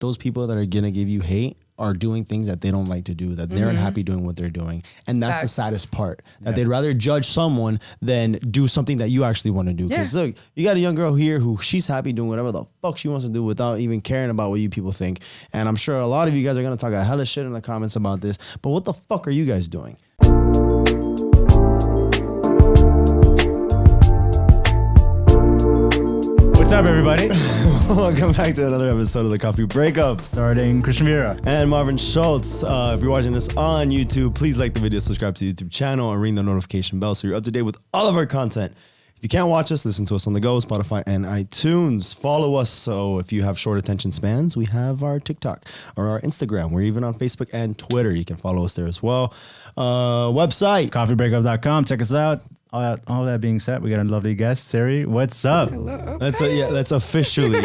those people that are gonna give you hate are doing things that they don't like to do, that they're unhappy doing what they're doing. And that's the saddest part, that they'd rather judge someone than do something that you actually want to do. Because look, you got a young girl here who she's happy doing whatever the fuck she wants to do without even caring about what you people think. And I'm sure a lot of you guys are going to talk a hella shit in the comments about this, but what the fuck are you guys doing? What's up, everybody? Welcome back to another episode of the Coffee Breakup. Starting Christian Vera. And Marvin Schultz. If you're watching this on YouTube, please like the video, subscribe to the YouTube channel, and ring the notification bell so you're up to date with all of our content. If you can't watch us, listen to us on the go, Spotify and iTunes. Follow us. So if you have short attention spans, we have our TikTok or our Instagram. We're even on Facebook and Twitter. You can follow us there as well. Website. Coffeebreakup.com. Check us out. All that being said, we got a lovely guest, Siri. What's up? Hello. That's officially.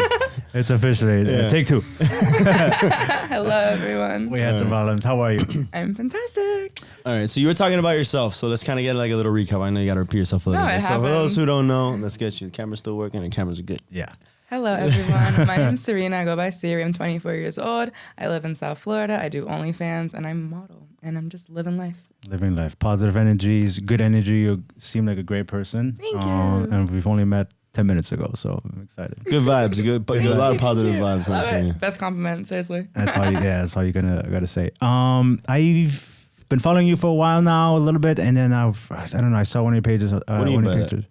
It's officially take two. Hello, everyone. We had some problems. How are you? I'm fantastic. All right, so you were talking about yourself, so let's kind of get like a little recap. I know you got to repeat yourself a little bit. So for those who don't know, let's get you. The camera's still working and cameras are good. Yeah. Hello, everyone. My name's Sirena. I go by Siri. I'm 24 years old. I live in South Florida. I do OnlyFans, and I'm a model, and I'm just living life. Living life. Positive energies, good energy. You seem like a great person. Thank you. And we've only met 10 minutes ago, so I'm excited. Good vibes, but a lot of positive vibes. Love it. Best compliment, seriously. That's all. That's all you're gotta say. I've been following you for a while now, a little bit, and then I don't know. I saw one of your pages. What do you mean by pictures.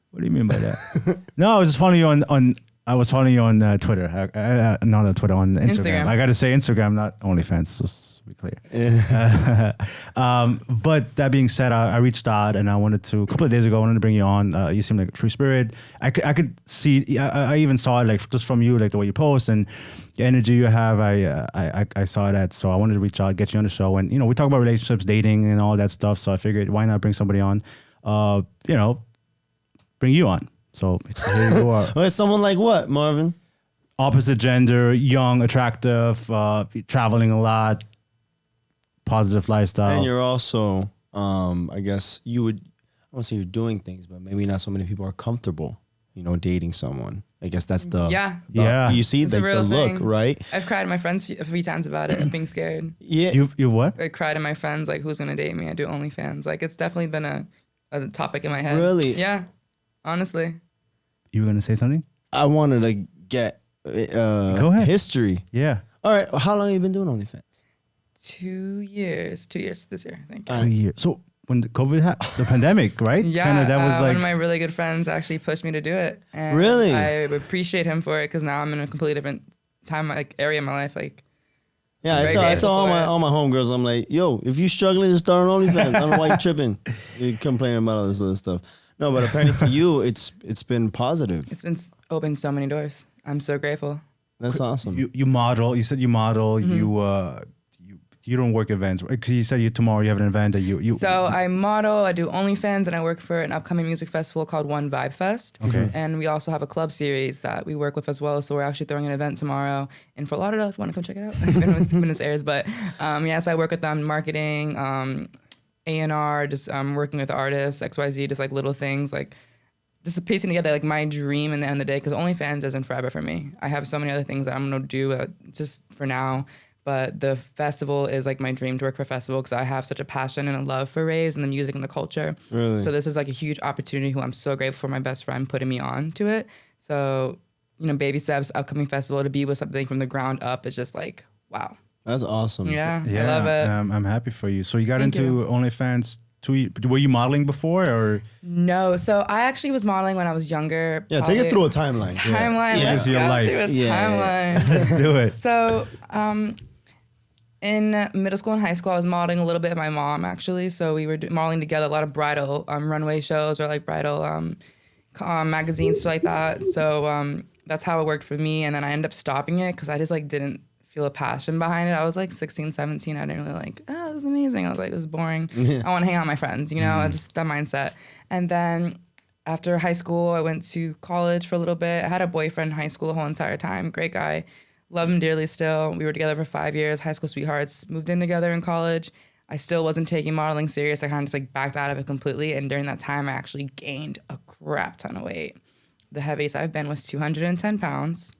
What do you mean by that? No, I was just following you on. I was following you on Twitter. Not on Twitter, on Instagram. I gotta say Instagram, not OnlyFans. Just to be clear. Yeah. But that being said, I reached out and I wanted to, a couple of days ago, I wanted to bring you on. You seem like a true spirit. I could see, I even saw it like just from you, like the way you post and the energy you have. I saw that. So I wanted to reach out, get you on the show. And, we talk about relationships, dating and all that stuff. So I figured why not bring somebody on, bring you on. So here you are. Wait, someone like what, Marvin? Opposite gender, young, attractive, traveling a lot, positive lifestyle. And you're also, I guess I won't say you're doing things, but maybe not so many people are comfortable, dating someone. I guess that's the Yeah. You see, like the look, right? I've cried to my friends a few times about it, being scared. Yeah. You what? I cried to my friends, like, who's gonna date me? I do OnlyFans. Like, it's definitely been a topic in my head. Really? Yeah. Honestly. You were gonna say something? I wanted to get Go ahead. history. Yeah. All right. How long have you been doing OnlyFans? 2 years. 2 years this year, I think. 2 years. So when the COVID the pandemic, right? Yeah, Kinda, that was one of my really good friends actually pushed me to do it. And Really? I appreciate him for it because now I'm in a completely different area in my life. Like, Yeah, I tell all my homegirls, I'm like, yo, if you struggling to start an OnlyFans, I don't know why you tripping. You complaining about all this other stuff. No, but apparently for you, it's been positive. it's been opened so many doors. I'm so grateful. That's awesome. You model. You said you model. Mm-hmm. You don't work events. Because you said tomorrow you have an event that you. So I model, I do OnlyFans, and I work for an upcoming music festival called One Vibe Fest. Okay. And we also have a club series that we work with as well. So we're actually throwing an event tomorrow in Fort Lauderdale if you want to come check it out. when this airs. But so I work with them, marketing, A&R, just working with artists, XYZ, just like little things, like just piecing together like my dream in the end of the day, because OnlyFans isn't forever for me. I have so many other things that I'm going to do just for now. But the festival is like my dream to work for a festival because I have such a passion and a love for raves and the music and the culture. Really? So this is like a huge opportunity who I'm so grateful for my best friend putting me on to it. So, baby steps, upcoming festival, to be with something from the ground up is just like, wow. That's awesome. Yeah, I love it. I'm happy for you. So you got Thank into OnlyFans. Were you modeling before or? No, so I actually was modeling when I was younger. Yeah, take us through a timeline. Timeline. Yeah. Let's Your go life. through a Yeah. timeline. Let's do it. So, in middle school and high school, I was modeling a little bit with my mom, actually. So we were modeling together, a lot of bridal runway shows or like bridal magazines, stuff like that. So that's how it worked for me. And then I ended up stopping it because I just like didn't feel a passion behind it. I was like 16, 17. I didn't really like, this is amazing. I was like, this is boring. I want to hang out with my friends, just that mindset. And then after high school, I went to college for a little bit. I had a boyfriend in high school the whole entire time. Great guy. Love him dearly still. We were together for 5 years, high school sweethearts, moved in together in college. I still wasn't taking modeling serious. I kind of just like backed out of it completely. And during that time, I actually gained a crap ton of weight. The heaviest I've been was 210 pounds.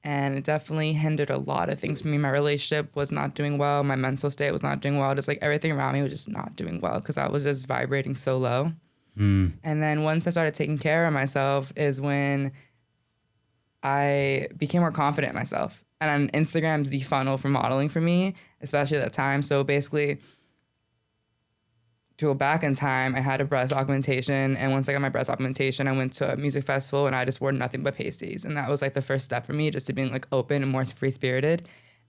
And it definitely hindered a lot of things for me. My relationship was not doing well. My mental state was not doing well. Just like everything around me was just not doing well because I was just vibrating so low. And then once I started taking care of myself is when I became more confident in myself. And Instagram's the funnel for modeling for me, especially at that time. So basically, to go back in time, I had a breast augmentation. And once I got my breast augmentation, I went to a music festival and I just wore nothing but pasties. And that was like the first step for me, just to being like open and more free-spirited.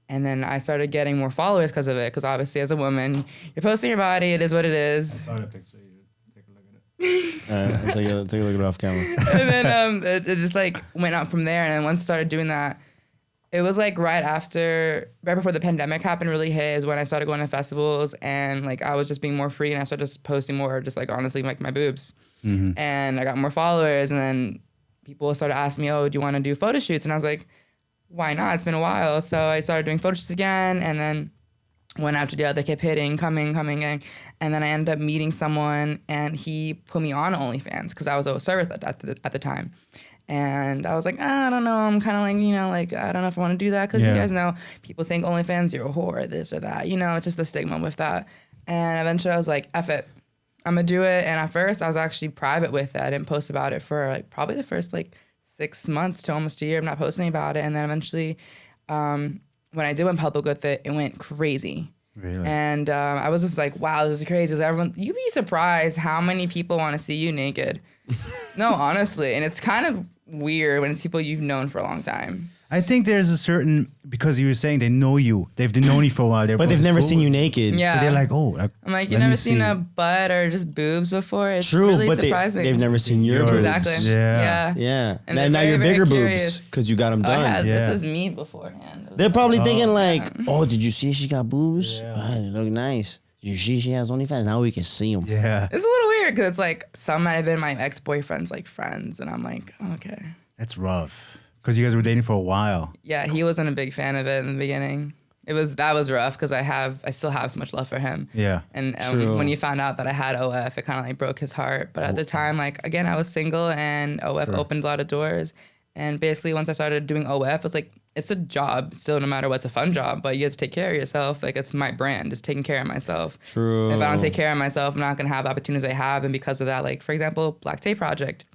And then I started getting more followers because of it. Because obviously as a woman, you're posting your body. It is what it is. I saw the picture. You take a look at it. All right, I'll take a look at it off camera. And then it just like went up from there. And then once I started doing that, it was like right before the pandemic happened really hit is when I started going to festivals and like I was just being more free and I started just posting more just like honestly like my boobs. And I got more followers and then people started asking me, oh, do you want to do photo shoots? And I was like, why not? It's been a while. So I started doing photo shoots again and then one after the other kept hitting, coming. And then I ended up meeting someone and he put me on OnlyFans because I was a service at the time. And I was like, I don't know. I'm kind of like, like, I don't know if I want to do that because you guys know people think OnlyFans, you're a whore, this or that. It's just the stigma with that. And eventually I was like, F it. I'm going to do it. And at first I was actually private with it. I didn't post about it for like probably the first like 6 months to almost a year. I'm not posting about it. And then eventually when I did went public with it, it went crazy. Really? And I was just like, wow, this is crazy. You'd be surprised how many people want to see you naked. No, honestly. And it's kind of weird when it's people you've known for a long time. I think there's a certain, because you were saying they know you. They've known you for a while. But they've never seen you naked. Yeah. So they're like, oh. I'm like, you've never seen a butt or just boobs before? It's True, really but surprising. they've never seen your boobs. Exactly. Yeah. Yeah. And now you're bigger boobs because you got them done. This was me beforehand. They're probably thinking like, oh, did you see she got boobs? Yeah. They look nice. You see she has OnlyFans. Now we can see them. Yeah. It's a little weird because it's like some might have been my ex-boyfriend's like friends. And I'm like, okay. That's rough. Because you guys were dating for a while. Yeah, he wasn't a big fan of it in the beginning. That was rough because I still have so much love for him. Yeah. And when you found out that I had OF, it kind of like broke his heart. But at the time, like again, I was single and OF opened a lot of doors. And basically, once I started doing OF, it's like it's a job. Still, no matter what, it's a fun job. But you have to take care of yourself. Like it's my brand, just taking care of myself. True. If I don't take care of myself, I'm not gonna have the opportunities I have. And because of that, like for example, Black Tape Project,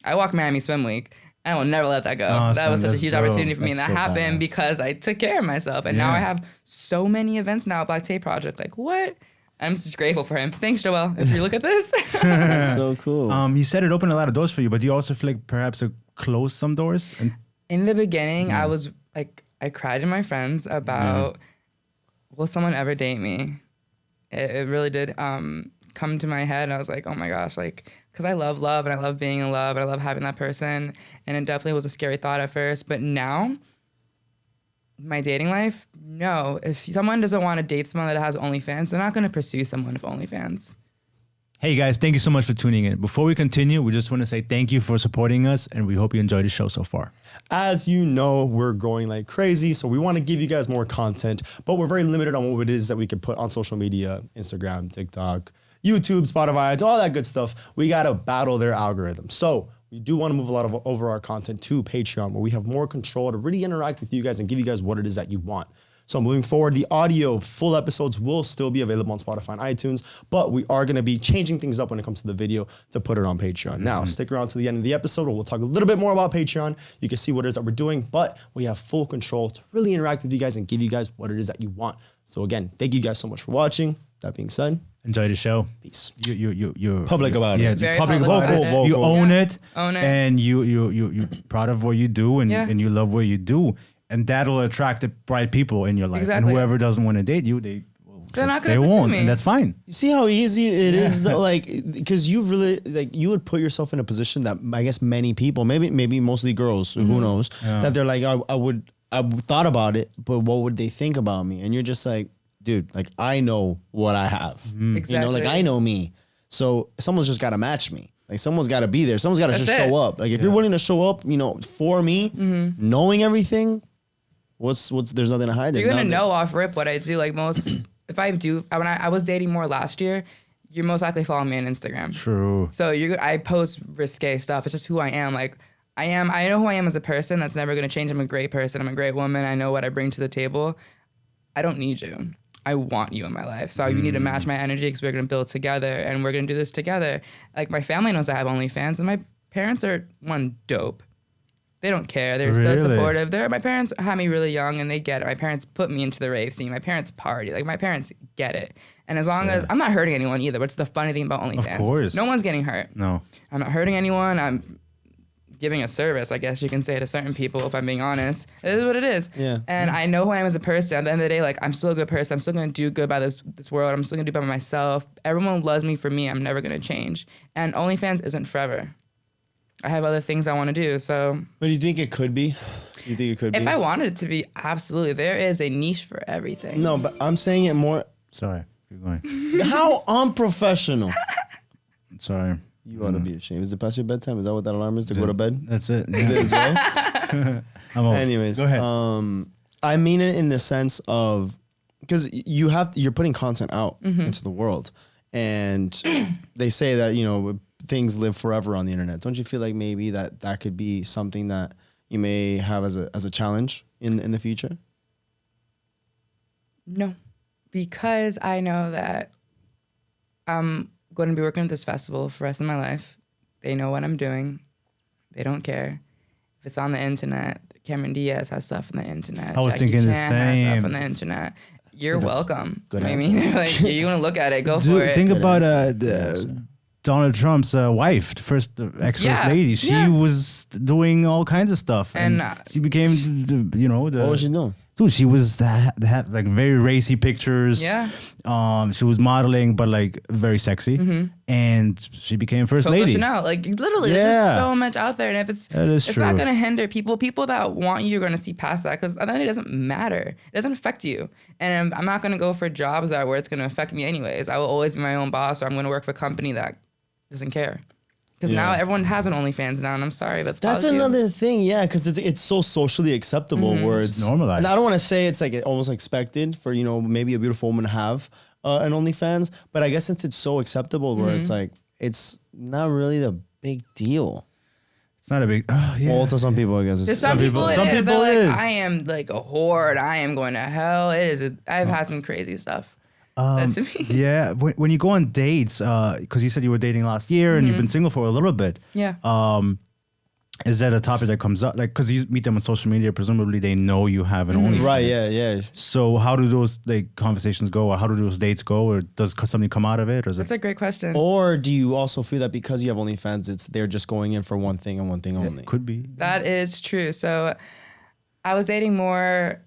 I walked Miami Swim Week. I will never let that go. Awesome. That was such a huge opportunity for me. And That's that so happened badass. because I took care of myself. And now I have so many events now at Black Tape Project. Like, what? I'm just grateful for him. Thanks, Joel, if you look at this. That's so cool. You said it opened a lot of doors for you, but do you also feel like perhaps it closed some doors? In the beginning, I was like, I cried to my friends about, will someone ever date me? It really did come to my head. And I was like, oh my gosh, like, because I love love and I love being in love and I love having that person. And it definitely was a scary thought at first. But now, my dating life, no. If someone doesn't want to date someone that has OnlyFans, they're not going to pursue someone with OnlyFans. Hey guys, thank you so much for tuning in. Before we continue, we just want to say thank you for supporting us and we hope you enjoyed the show so far. As you know, we're growing like crazy, so we want to give you guys more content, but we're very limited on what it is that we could put on social media, Instagram, TikTok, YouTube, Spotify, all that good stuff. We got to battle their algorithm. So we do want to move a lot of over our content to Patreon, where we have more control to really interact with you guys and give you guys what it is that you want. So moving forward, the audio full episodes will still be available on Spotify and iTunes, but we are going to be changing things up when it comes to the video to put it on Patreon. Now, stick around to the end of the episode where we'll talk a little bit more about Patreon. You can see what it is that we're doing, but we have full control to really interact with you guys and give you guys what it is that you want. So again, thank you guys so much for watching. That being said, Enjoy the show. peace. You're Public about it. Yeah, Very public public about about it. it. You Vocal. own it. Own it. And you're proud of what you do and you love what you do. And that'll attract the right people in your life. Exactly. And whoever doesn't want to date you, they're not they gonna pursue won't. me. And that's fine. You see how easy it is, though? Like, because you really, like, you would put yourself in a position that I guess many people, maybe mostly girls, who knows, that they're like, I thought about it, but what would they think about me? And you're just like, dude, like, I know what I have. Exactly. You know, like, I know me. So someone's just got to match me. Like, someone's got to be there. Someone's got to just That's it. show up. Like, if you're willing to show up, for me, knowing everything, what's there's nothing to hide there. You're gonna know off rip what I do. Like most, if I do, when I was dating more last year, you're most likely following me on Instagram. True. So I post risque stuff. It's just who I am. Like I know who I am as a person. That's never going to change. I'm a great person. I'm a great woman. I know what I bring to the table. I don't need you. I want you in my life. So you need to match my energy because we're going to build together and we're going to do this together. Like my family knows I have OnlyFans and my parents are dope. They don't care. They're so supportive. My parents had me really young and they get it. My parents put me into the rave scene. My parents party. Like my parents get it. And as long as I'm not hurting anyone either, what's the funny thing about OnlyFans? Of course. No one's getting hurt. No. I'm not hurting anyone. I'm giving a service, I guess you can say, to certain people, if I'm being honest. It is what it is. Yeah. And I know who I am as a person. At the end of the day, like, I'm still a good person. I'm still going to do good by this world. I'm still going to do by myself. Everyone loves me for me. I'm never going to change. And OnlyFans isn't forever. I have other things I want to do, so. But do you think it could be? Do you think it could be? If I wanted it to be, absolutely. There is a niche for everything. No, but I'm saying it more. Sorry. Keep going. How unprofessional. Sorry. You ought to be ashamed. Is it past your bedtime? Is that what that alarm is to go to bed? That's it. Yeah. It is, right? Anyways, go ahead. I mean it in the sense of, because you're putting content out into the world, and they say that, you know, things live forever on the internet. Don't you feel like maybe that could be something that you may have as a challenge in the future? No, because I know that I'm going to be working at this festival for the rest of my life. They know what I'm doing. They don't care. If it's on the internet, Cameron Diaz has stuff on the internet. I was Jackie thinking the Chan has same. stuff on the internet. You're welcome. Good I answer. mean, like, you want to look at it, go for it. Think Good about answer. Donald Trump's wife, the ex-first lady. She was doing all kinds of stuff. And she became, What was she doing? Dude, she was like very racy pictures. Yeah. She was modeling, but like very sexy. And she became first lady. Chanel, like literally, there's just so much out there. And if it's not going to hinder people that want you are going to see past that, because then it doesn't matter. It doesn't affect you. And I'm not going to go for jobs where it's going to affect me anyways. I will always be my own boss, or I'm going to work for a company that doesn't care. Because now everyone has an OnlyFans now, and I'm sorry, but that's another thing, yeah, because it's so socially acceptable where it's normalized. And I don't want to say it's like almost expected for, you know, maybe a beautiful woman to have an OnlyFans, but I guess since it's so acceptable where it's like, it's not really a big deal. It's not a big, Well, to some people, I guess. To some people it is. They're like, I am like a whore, and I am going to hell. It is. I've had some crazy stuff. That's me. Yeah, when you go on dates, because you said you were dating last year and you've been single for a little bit. Yeah. Is that a topic that comes up? Like, because you meet them on social media, presumably they know you have an OnlyFans. Right, yeah. So how do those conversations go, or how do those dates go, or does something come out of it? Or is That's a great question. Or do you also feel that because you have OnlyFans, they're just going in for one thing and one thing only? Could be. That is true. So I was dating more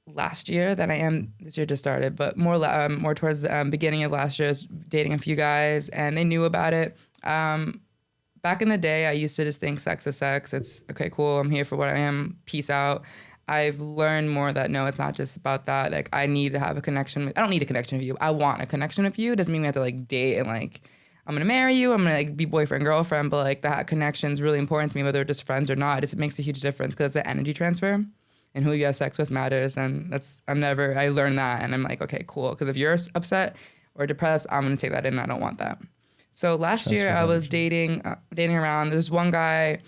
last year than I am this year, just started, but more towards the beginning of last year. I was dating a few guys and they knew about it. Back in the day, I used to just think sex is sex. It's okay, cool. I'm here for what I am. Peace out. I've learned more that no, it's not just about that. Like, I need to have a connection. I don't need a connection with you. I want a connection with you. It doesn't mean we have to like date and like, I'm going to marry you. I'm going to like be boyfriend, girlfriend. But like that connection is really important to me, whether we're just friends or not. It makes a huge difference because it's an energy transfer. And who you have sex with matters. And I learned that. And I'm like, okay, cool. Because if you're upset or depressed, I'm going to take that in. I don't want that. So last year I was dating around. There's one guy,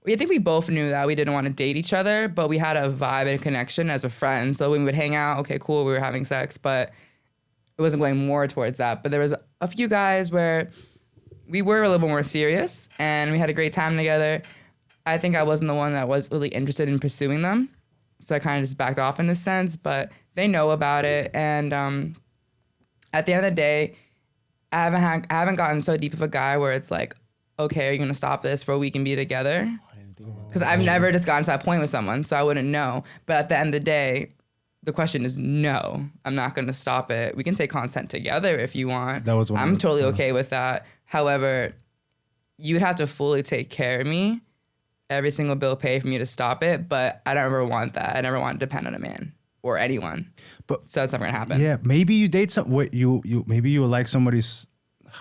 I think we both knew that we didn't want to date each other, but we had a vibe and a connection as a friend. So when we would hang out, okay, cool, we were having sex, but it wasn't going more towards that. But there was a few guys where we were a little bit more serious and we had a great time together. I think I wasn't the one that was really interested in pursuing them. So I kind of just backed off in this sense, but they know about it. And at the end of the day, I haven't gotten so deep of a guy where it's like, okay, are you going to stop this for a week and be together? Because I've never just gotten to that point with someone, so I wouldn't know. But at the end of the day, the question is no, I'm not going to stop it. We can take content together if you want. I'm totally okay with that. However, you'd have to fully take care of me. Every single bill paid for me to stop it, but I don't ever want that. I never want to depend on a man or anyone. So that's never gonna happen. Yeah, maybe you date maybe you like somebody's,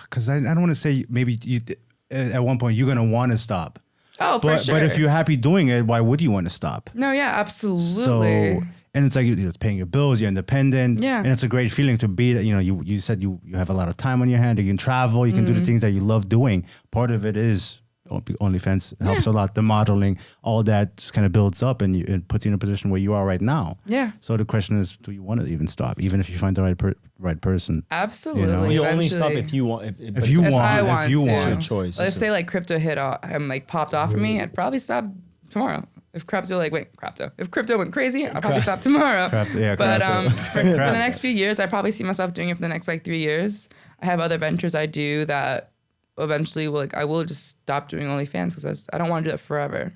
because I don't want to say maybe you at one point you're gonna want to stop. Oh, for sure. But if you're happy doing it, why would you want to stop? No, yeah, absolutely. So, and it's like it's paying your bills, you're independent, and it's a great feeling to be that. You said you have a lot of time on your hand, you can travel, you can do the things that you love doing. Part of it is OnlyFans helps a lot. The modeling, all that just kind of builds up and it puts you in a position where you are right now. Yeah. So the question is, do you want to even stop, even if you find the right person? Absolutely. You know? You only stop if you want. If you want, it's your choice. Let's say like crypto hit like popped off for me, I'd probably stop tomorrow. If crypto If crypto went crazy, I'll probably stop tomorrow. But for the next few years, I probably see myself doing it for the next like 3 years. I have other ventures I do that eventually I will just stop doing OnlyFans because I don't want to do that forever.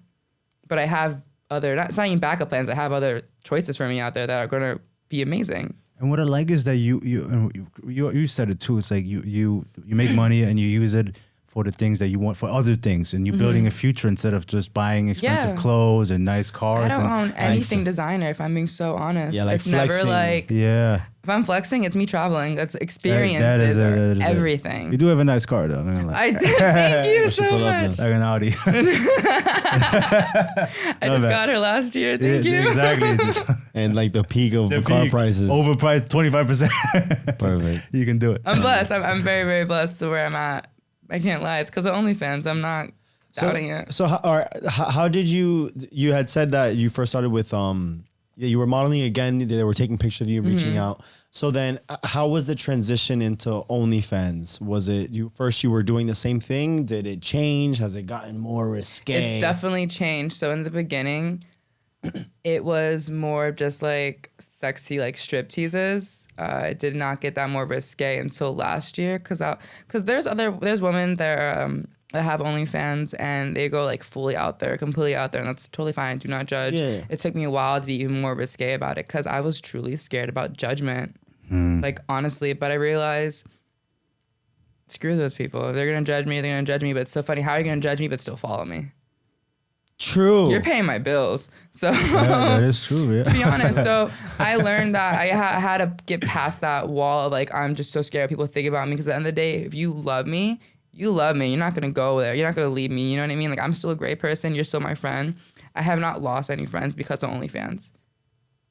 But I have it's not even backup plans. I have other choices for me out there that are going to be amazing. And what I like is that you said it too. It's like you make money and you use it for the things that you want, for other things, and you're building a future instead of just buying expensive clothes and nice cars. I don't own anything designer, if I'm being so honest. Yeah, like it's flexing. Never if I'm flexing, it's me traveling. That's experiences or everything. You do have a nice car though. I did. Thank you so much. Like an Audi. I just got her last year. Thank you. Exactly. And like the peak of the car prices. Overpriced 25%. Perfect. You can do it. I'm blessed. I'm very, very blessed to where I'm at. I can't lie. It's because of OnlyFans. I'm not doubting it. So how did you had said that you first started with, you were modeling again. They were taking pictures of you, reaching out. So then how was the transition into OnlyFans? Was it you were doing the same thing? Did it change? Has it gotten more risque? It's definitely changed. So in the beginning, it was more of just like sexy, like strip teases. I did not get that more risque until last year because there's women that have OnlyFans and they go like fully out there, completely out there, and that's totally fine. Do not judge. Yeah. It took me a while to be even more risque about it because I was truly scared about judgment, like honestly. But I realized, screw those people. If they're gonna judge me, they're gonna judge me. But it's so funny. How are you gonna judge me but still follow me? True. You're paying my bills. So that is true. Yeah. To be honest, so I learned that I had to get past that wall of like, I'm just so scared people think about me. Because at the end of the day, if you love me, you love me. You're not going to go there. You're not going to leave me. You know what I mean? Like, I'm still a great person. You're still my friend. I have not lost any friends because of OnlyFans.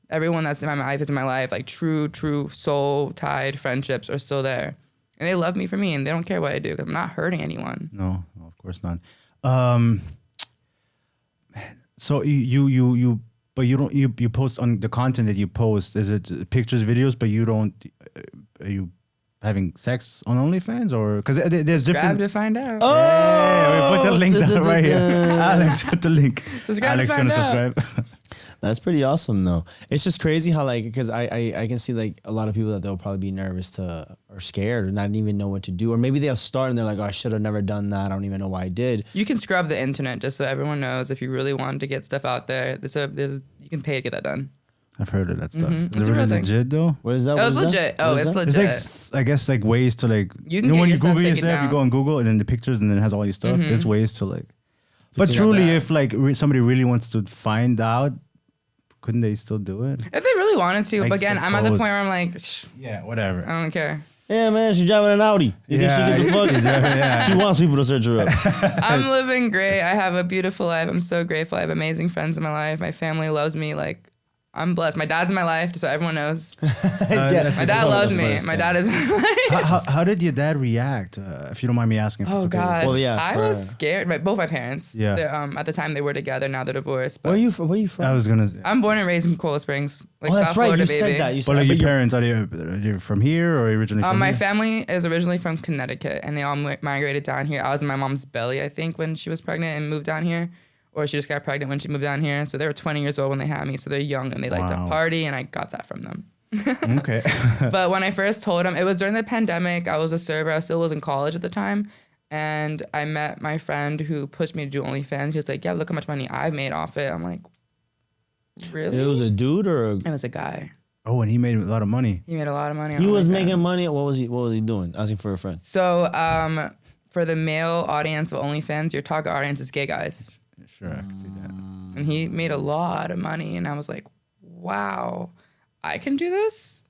Everyone that's in my life is in my life. Like true soul-tied friendships are still there. And they love me for me and they don't care what I do because I'm not hurting anyone. No, of course not. So you post on the content that you post. Is it pictures, videos, but you don't? Are you having sex on OnlyFans or because there's different? Subscribe to find out. Oh, yeah, we put the link down right here. Alex, put the link. Alex gonna subscribe. That's pretty awesome though. It's just crazy how like, because I can see like a lot of people that they'll probably be nervous or scared or not even know what to do. Or maybe they'll start and they're like, oh, I should have never done that. I don't even know why I did. You can scrub the internet just so everyone knows if you really wanted to get stuff out there. You can pay to get that done. I've heard of that stuff. Mm-hmm. Is it really legit though? What is that? Oh, it's legit. Oh, it's legit. It's like, I guess like ways to like, you can when you yourself Google yourself, you go on Google and then the pictures and then it has all your stuff. There's ways to like, but truly if like somebody really wants to find out, couldn't they still do it? If they really wanted to, but again, I'm at the point where I'm like, yeah, whatever. I don't care. Yeah, man, she's driving an Audi. You think she gives a fuck? Yeah. She wants people to search her up. I'm living great. I have a beautiful life. I'm so grateful. I have amazing friends in my life. My family loves me. Like, I'm blessed. My dad's in my life, just so everyone knows. My dad loves me. My dad is in my life. How did your dad react? If you don't mind me asking. If it's okay. Gosh. Well, yeah, I was scared. Both my parents. Yeah. At the time they were together. Now they're divorced. But Where are you from? I was gonna. I'm born and raised in Coral Springs. Like that's South right. Florida, You baby. said that. You said like that. Your parents, are they from here or originally from my here? family is originally from Connecticut, and they all migrated down here. I was in my mom's belly, I think, when she was pregnant and moved down here. Or she just got pregnant when she moved down here. So they were 20 years old when they had me. So they're young and they like to party. And I got that from them. Okay. But when I first told them, it was during the pandemic. I was a server. I still was in college at the time. And I met my friend who pushed me to do OnlyFans. He was like, yeah, look how much money I've made off it. I'm like, really? It was a dude or It was a guy. Oh, and he made a lot of money. He made a lot of money. He was making money. What was he doing? Asking for a friend. So for the male audience of OnlyFans, your target audience is gay guys. Sure, I can see that. And he made a lot of money, and I was like, wow, I can do this?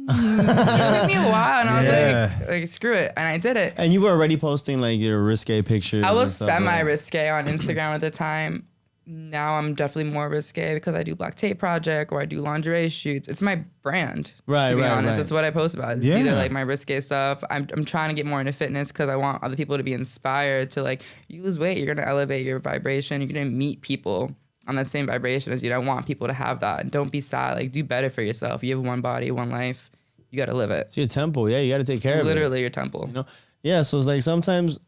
It took me a while, and I was like, screw it, and I did it. And you were already posting like your risque pictures. I was semi-risque on Instagram at the time. now I'm definitely more risque because I do Black Tape Project or I do lingerie shoots. It's my brand. Right, to be honest. right. It's what I post about. It's either like my risque stuff. I'm trying to get more into fitness because I want other people to be inspired to like, you lose weight, you're gonna elevate your vibration. You're gonna meet people on that same vibration as you. I want people to have that. And don't be sad. Like, do better for yourself. You have one body, one life. You got to live it. It's your temple. Yeah, you got to take care of it. Literally your temple. You know? Yeah, so it's like sometimes,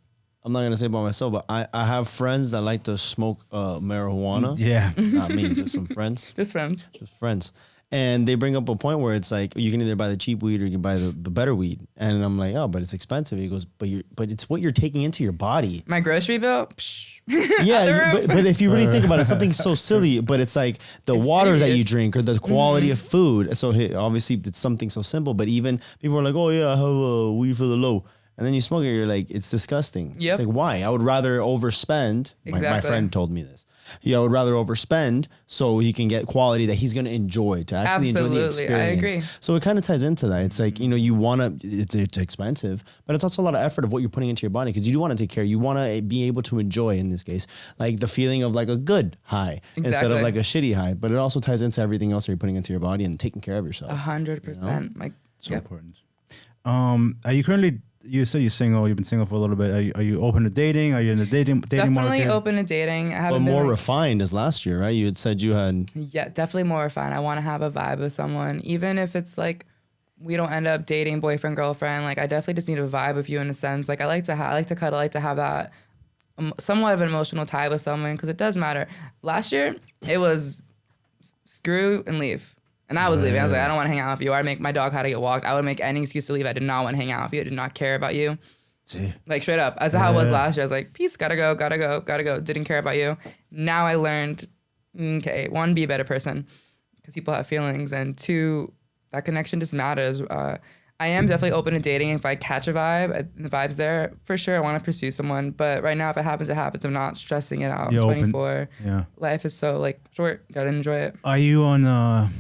I'm not going to say about myself, but I have friends that like to smoke marijuana. Yeah. Not me, just some friends. Just friends. Just friends. And they bring up a point where it's like, you can either buy the cheap weed or you can buy the better weed. And I'm like, oh, but it's expensive. He goes, but it's what you're taking into your body. My grocery bill? Psh. Yeah, but if you really think about it, something so silly, but it's like it's water serious. That you drink or the quality of food. So obviously it's something so simple, but even people are like, oh yeah, I have weed for the low. And then you smoke it, you're like, it's disgusting. Yep. It's like, why? I would rather overspend. Exactly. My friend told me this. Yeah, I would rather overspend so he can get quality that he's going to enjoy, to actually enjoy the experience. I agree. So it kind of ties into that. It's like, you want to, it's expensive, but it's also a lot of effort of what you're putting into your body because you do want to take care. You want to be able to enjoy, in this case, like the feeling of like a good high instead of like a shitty high. But it also ties into everything else that you're putting into your body and taking care of yourself. 100%. Like, so important. Are you currently... You said you're single. You've been single for a little bit. Are you open to dating? Are you in the dating definitely market? Definitely open to dating. I haven't but more refined as last year, right? You had said you had. Yeah, definitely more refined. I want to have a vibe with someone, even if it's like we don't end up dating boyfriend girlfriend. Like I definitely just need a vibe with you in a sense. Like I like to cuddle. I like to have that somewhat of an emotional tie with someone because it does matter. Last year it was screw and leave. And I was leaving. I was like, I don't want to hang out with you. I'd make my dog had to get walked. I would make any excuse to leave. I did not want to hang out with you. I did not care about you. See? Like straight up. That's how it was last year. I was like, peace, gotta go. Didn't care about you. Now I learned, okay, one, be a better person because people have feelings. And two, that connection just matters. I am definitely open to dating. If I catch a vibe, the vibe's there, for sure, I want to pursue someone. But right now, if it happens, it happens. I'm not stressing it out. I'm 24. Yeah. Life is so like short. Gotta enjoy it. Are you on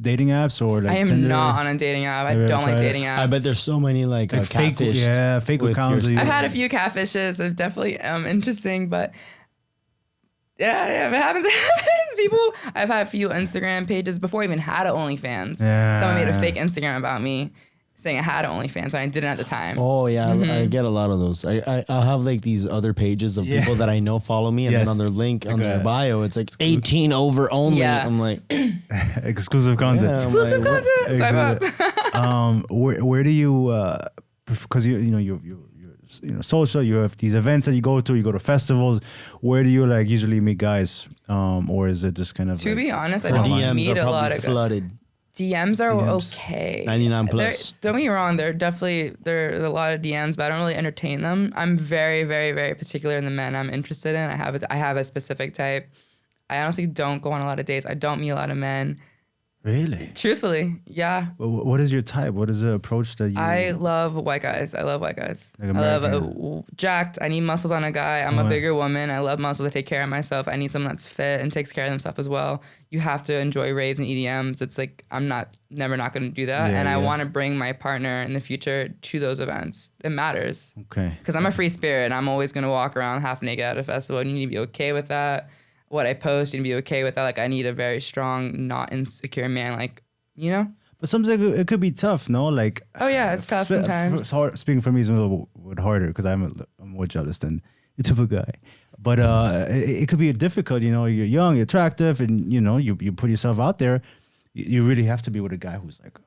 dating apps or like I am Tinder? Not on a dating app. I don't like dating apps. I bet there's so many like catfish. Yeah, fake accounts. I've had a few catfishes. It's definitely interesting, but yeah, if it happens, it happens. People, I've had a few Instagram pages before I even had an OnlyFans. Yeah. Someone made a fake Instagram about me, saying I had OnlyFans, and I didn't at the time. Oh yeah, I get a lot of those. I'll have like these other pages of people that I know follow me, and then on their link on their bio, it's like 18 over only. Yeah. I'm like exclusive content. Exclusive content. Where do you? Because you're social. You have these events that you go to. You go to festivals. Where do you like usually meet guys? Or is it just kind of? To be honest, I don't DMs meet a lot of flooded. DMs are okay. 99 plus. Don't get me wrong. There are a lot of DMs, but I don't really entertain them. I'm very, very, very particular in the men I'm interested in. I have a specific type. I honestly don't go on a lot of dates. I don't meet a lot of men. Really? Truthfully, yeah. What is your type? What is the approach that you... I love white guys. Like I love jacked. I need muscles on a guy. I'm a bigger woman. I love muscles. I take care of myself. I need someone that's fit and takes care of themselves as well. You have to enjoy raves and EDMs. It's like I'm never not going to do that. I want to bring my partner in the future to those events. It matters. Okay. Because I'm a free spirit. And I'm always going to walk around half naked at a festival. And you need to be okay with that. What I post, you need to be okay with that. Like I need a very strong, not insecure man. Like, you know. But sometimes it could be tough, no? Like. Oh yeah, it's tough sometimes. It's hard. Speaking for me, it's a little bit harder because I'm more jealous than the typical guy. But it could be difficult. You know, you're young, you're attractive, and you know you put yourself out there. You really have to be with a guy who's like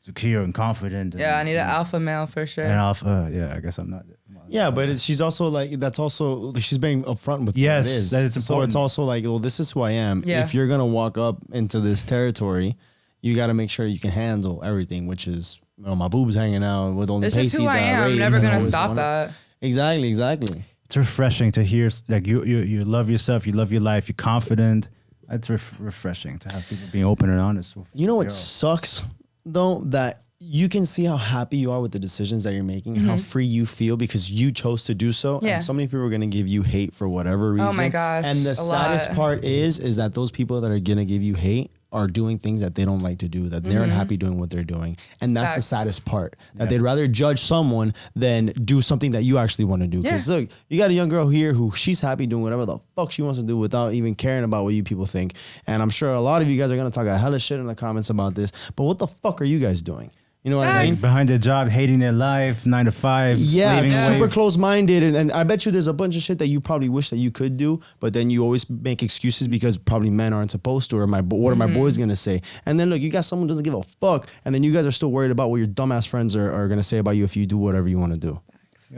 secure and confident. Yeah, I need an alpha male for sure. An alpha, yeah. I guess I'm not. Yeah, but she's also like, that's also, she's being upfront with what it is. That is important. So it's also like, well, this is who I am. Yeah. If you're going to walk up into this territory, you got to make sure you can handle everything, which is, you know, my boobs hanging out with only pasties. This is who I am. I'm never going to stop that. Exactly. It's refreshing to hear, like, you love yourself, you love your life, you're confident. It's refreshing to have people being open and honest. You know what sucks, though? That you can see how happy you are with the decisions that you're making and how free you feel because you chose to do so. Yeah. And so many people are going to give you hate for whatever reason. Oh my gosh. And the saddest part is that those people that are going to give you hate are doing things that they don't like to do, that they're unhappy doing what they're doing. And that's the saddest part, that they'd rather judge someone than do something that you actually want to do. Because look, you got a young girl here who she's happy doing whatever the fuck she wants to do without even caring about what you people think. And I'm sure a lot of you guys are going to talk a hella shit in the comments about this, but what the fuck are you guys doing? You know what I mean? Behind their job, hating their life, 9 to 5. Yeah, super close-minded. And I bet you there's a bunch of shit that you probably wish that you could do, but then you always make excuses because probably men aren't supposed to, or what are my boys going to say? And then look, you got someone who doesn't give a fuck, and then you guys are still worried about what your dumbass friends are going to say about you if you do whatever you want to do.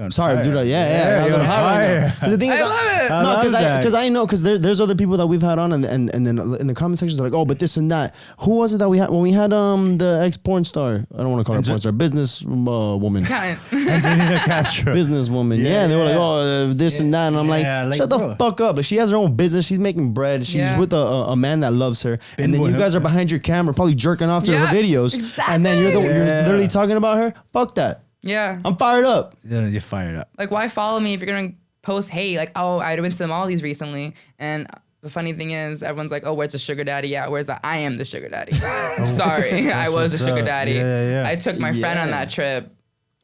Sorry, dude. Yeah, I got a little hot right now. The thing is, I love it. No, because I know, because there's other people that we've had on, and then in the comment sections they're like, oh, but this and that. Who was it that we had when we had the ex porn star? I don't want to call her porn star, business woman, Angelina Castro, businesswoman. Yeah, and they were like, oh, this and that, and I'm like, shut the fuck up. Like, she has her own business. She's making bread. She's with a man that loves her, and then you guys are behind your camera, probably jerking off to her videos, and then you're literally talking about her. Fuck that. Yeah. I'm fired up. Yeah, you're fired up. Like, why follow me if you're going to post hate? Like, oh, I went to the Maldives recently. And the funny thing is, everyone's like, oh, where's the sugar daddy? Yeah, where's the I am the sugar daddy. Sorry, I was the sugar daddy. Yeah. I took my friend on that trip.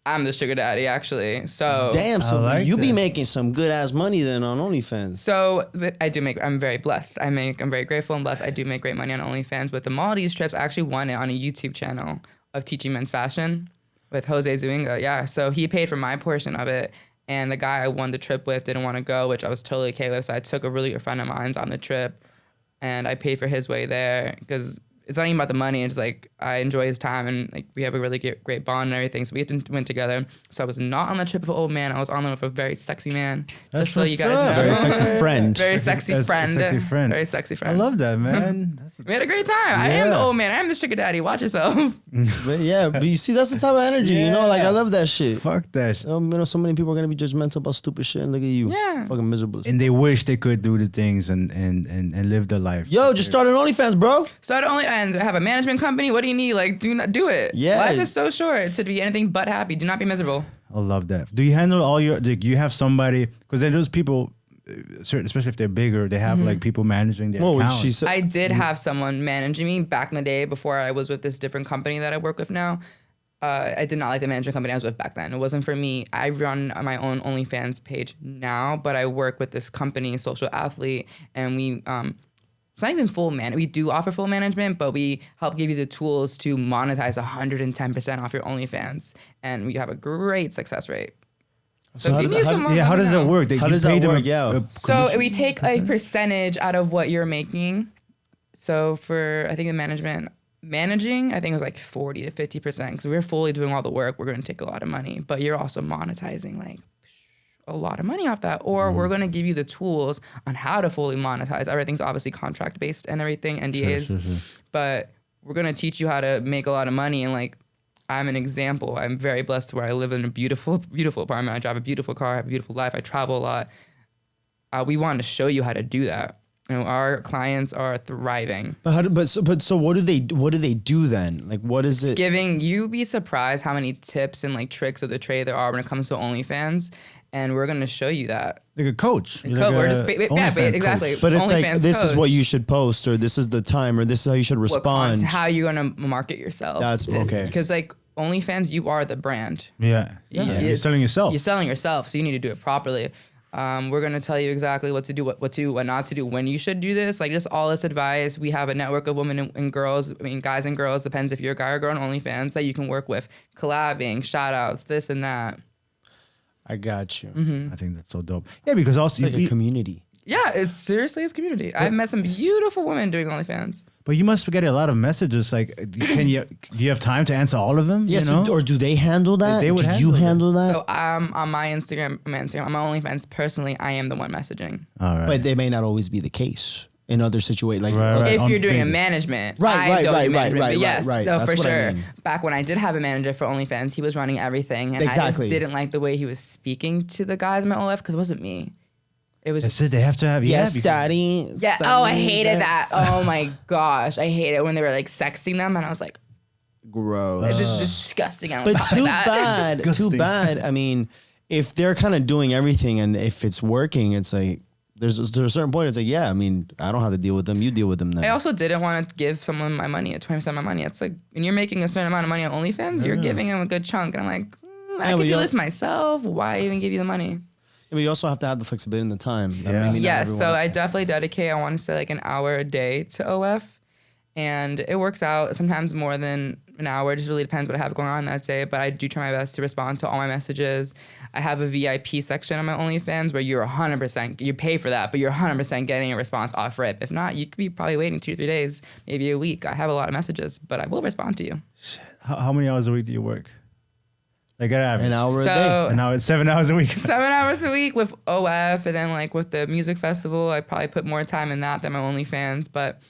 I'm the sugar daddy, actually. So damn, so you be making some good ass money then on OnlyFans. So I do make. I'm very blessed. I'm very grateful and blessed. I do make great money on OnlyFans. But the Maldives trips, I actually won it on a YouTube channel of teaching men's fashion with Jose Zuinga. Yeah, so he paid for my portion of it. And the guy I won the trip with didn't want to go, which I was totally okay with. So I took a really good friend of mine's on the trip, and I paid for his way there because it's not even about the money. It's like I enjoy his time, and like we have a really great bond and everything. So we went together. So I was not on the trip with an old man. I was on there with a very sexy man. That's just so you guys know. Very sexy friend. Very sexy friend. Sexy friend. Very sexy friend. I love that, man. We had a great time. I am the old man. I am the sugar daddy. Watch yourself. But you see, that's the type of energy, you know? Like, I love that shit. Fuck that shit. You know, so many people are going to be judgmental about stupid shit, and look at you. Yeah. Fucking miserable. And they wish they could do the things and live their life. Yo, just start an OnlyFans, bro. Start an OnlyFans. I have a management company. What do you need? Like, do it. Yeah. Life is so short to be anything but happy. Do not be miserable. I love that. Do you handle all your, like, you have somebody, because then those people, especially if they're bigger, they have like people managing their accounts. I did have someone managing me back in the day before I was with this different company that I work with now. I did not like the management company I was with back then. It wasn't for me. I run my own OnlyFans page now, but I work with this company, Social Athlete, and we it's not even full man. We do offer full management, but we help give you the tools to monetize 110% off your OnlyFans, and we have a great success rate. So how does that work? How does that work? Yeah. So we take a percentage out of what you're making. So for, I think the managing, I think it was like 40 to 50%, because we're fully doing all the work. We're going to take a lot of money, but you're also monetizing like a lot of money off that, or we're going to give you the tools on how to fully monetize. Everything's obviously contract based and everything, NDAs, sure. But we're going to teach you how to make a lot of money. And like, I'm an example. I'm very blessed where I live in a beautiful, beautiful apartment. I drive a beautiful car. I have a beautiful life. I travel a lot. We wanted to show you how to do that. You know, our clients are thriving. So what do they do then? Like, what is it? You'd be surprised how many tips and like tricks of the trade there are when it comes to OnlyFans. And we're going to show you that. Like a coach. We're just exactly. Coach. But it's OnlyFans like, this coach. is what you should post, or this is the time, or this is how you should respond. How you're going to market yourself. That's okay. Because like OnlyFans, you are the brand. Yeah. You're selling yourself. You're selling yourself, so you need to do it properly. We're going to tell you exactly what to do, what to do, what not to do, when you should do this. Like, just all this advice. We have a network of women and girls, guys and girls, depends if you're a guy or girl on OnlyFans, that you can work with. Collabing, shout outs, this and that. I got you. Mm-hmm. I think that's so dope. Yeah, because also it's like a community. Yeah, it's community. I've met some beautiful women doing OnlyFans. But you must get a lot of messages. Like, do you have time to answer all of them? Yes, or do they handle that? They would handle that? So on my Instagram, on my OnlyFans, personally, I am the one messaging. All right. But they may not always be the case in other situations. Like, if you're doing a management, right. Yes, right. No, That's for what sure. I mean. Back when I did have a manager for OnlyFans, he was running everything, and I just didn't like the way he was speaking to the guys in my OF because it wasn't me. It was just, they have to have daddy. Yeah. Oh, I hated that. Oh my gosh, I hate it when they were like sexing them, and I was like, gross. This is disgusting. But too bad. I mean, if they're kind of doing everything, and if it's working, it's like, there's a certain point. It's like, yeah, I mean, I don't have to deal with them. You deal with them then. I also didn't want to give someone my money at 20% of my money. It's like when you're making a certain amount of money on OnlyFans, you're giving them a good chunk. And I'm like, I could do this myself. Why even give you the money? Yeah, but you also have to have the flexibility and the time. Yes, so I definitely dedicate, I want to say like an hour a day to OF. And it works out sometimes more than an hour. It just really depends what I have going on that day. But I do try my best to respond to all my messages. I have a VIP section on my OnlyFans where you're 100%, you pay for that, but you're 100% getting a response off rip. If not, you could be probably waiting 2 or 3 days, maybe a week. I have a lot of messages, but I will respond to you. Shit. How many hours a week do you work? Like an hour a day. An hour, 7 hours a week. 7 hours a week with OF. And then like with the music festival, I probably put more time in that than my OnlyFans. But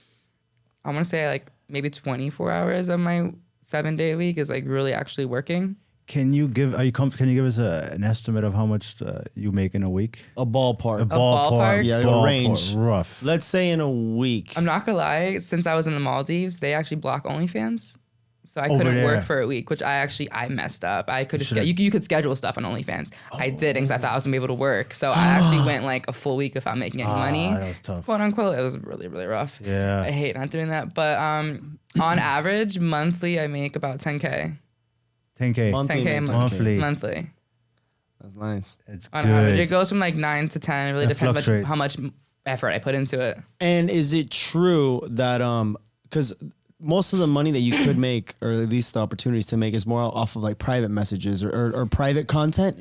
I want to say like maybe 24 hours of my 7-day a week is like really actually working. Can you give us an estimate of how much you make in a week? A ballpark. A ballpark? Yeah, a range. Rough. Let's say in a week. I'm not gonna lie, since I was in the Maldives, they actually block OnlyFans. So I couldn't work for a week, which I messed up. I could have you could schedule stuff on OnlyFans. I didn't because I thought I was gonna be able to work. So I actually went like a full week without making any money. That was tough. Quote unquote. It was really, really rough. Yeah. I hate not doing that. But on average, monthly I make about 10K. 10K. Monthly. That's nice. It's on good. average. It goes from like 9 to 10. It really depends how much effort I put into it. And is it true that because most of the money that you could make, or at least the opportunities to make, is more off of like private messages or private content?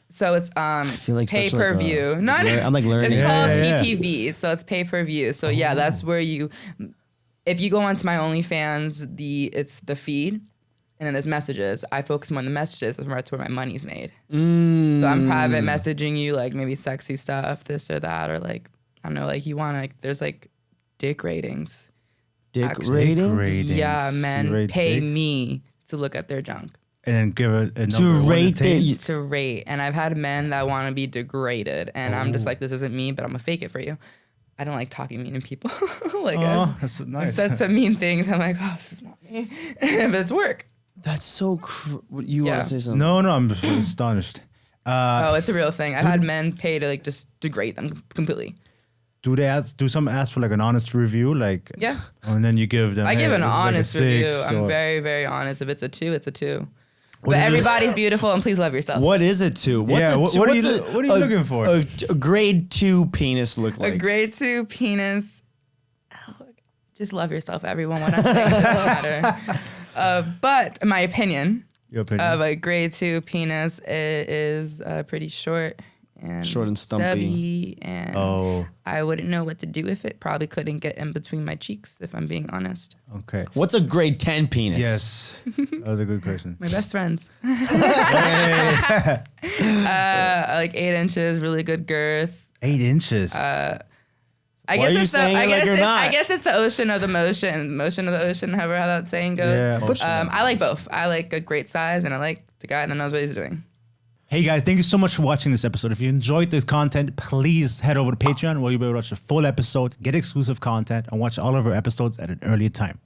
So it's like pay per view. I'm like learning. It's called PPV, so it's pay per view. So yeah, that's where if you go onto my OnlyFans, it's the feed, and then there's messages. I focus more on the messages. That's where my money's made. So I'm private messaging you like maybe sexy stuff, this or that, or like I don't know, like you want to like there's like dick ratings. Dick ratings? Yeah, men pay me to look at their junk. And then give it a number. To rate. And I've had men that want to be degraded. And I'm just like, this isn't me, but I'm going to fake it for you. I don't like talking mean to people. That's nice. I've said some mean things. I'm like, oh, this is not me. But it's work. That's so you want to say something? No, I'm just astonished. It's a real thing. I've had men pay to like just degrade them completely. Do some ask for like an honest review? Like, yeah. And then you give them. I give an honest review. I'm or... very, very honest. If it's a 2, it's a 2. But everybody's beautiful, and please love yourself. What is a 2? What are you looking for? A grade 2 penis look like? A grade 2 penis. Just love yourself, everyone. When I'm saying it doesn't matter. But in my opinion, of a grade 2 penis, it is pretty short and stumpy, and I wouldn't know what to do with it. Probably couldn't get in between my cheeks, if I'm being honest. Okay. What's a grade 10 penis? Yes, that was a good question. My best friends. Like 8 inches, really good girth. 8 inches. I guess it's the ocean of the motion of the ocean, however how that saying goes. Yeah. I like both. I like a great size, and I like the guy that knows what he's doing. Hey guys, thank you so much for watching this episode. If you enjoyed this content, please head over to Patreon where you'll be able to watch the full episode, get exclusive content, and watch all of our episodes at an earlier time.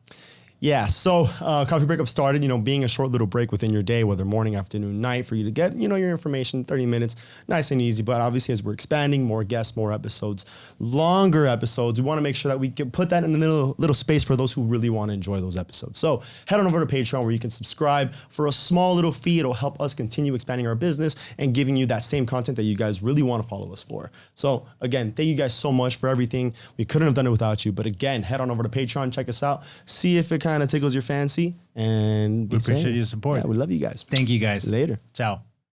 Yeah, so Coffee Breakup started, being a short little break within your day, whether morning, afternoon, night, for you to get, your information, 30 minutes, nice and easy. But obviously, as we're expanding, more guests, more episodes, longer episodes, we want to make sure that we can put that in a little space for those who really want to enjoy those episodes. So head on over to Patreon where you can subscribe for a small little fee. It'll help us continue expanding our business and giving you that same content that you guys really want to follow us for. So again, thank you guys so much for everything. We couldn't have done it without you. But again, head on over to Patreon, check us out, see if it kind of tickles your fancy, and we appreciate your support. Yeah, we love you guys. Thank you guys. Later. Ciao.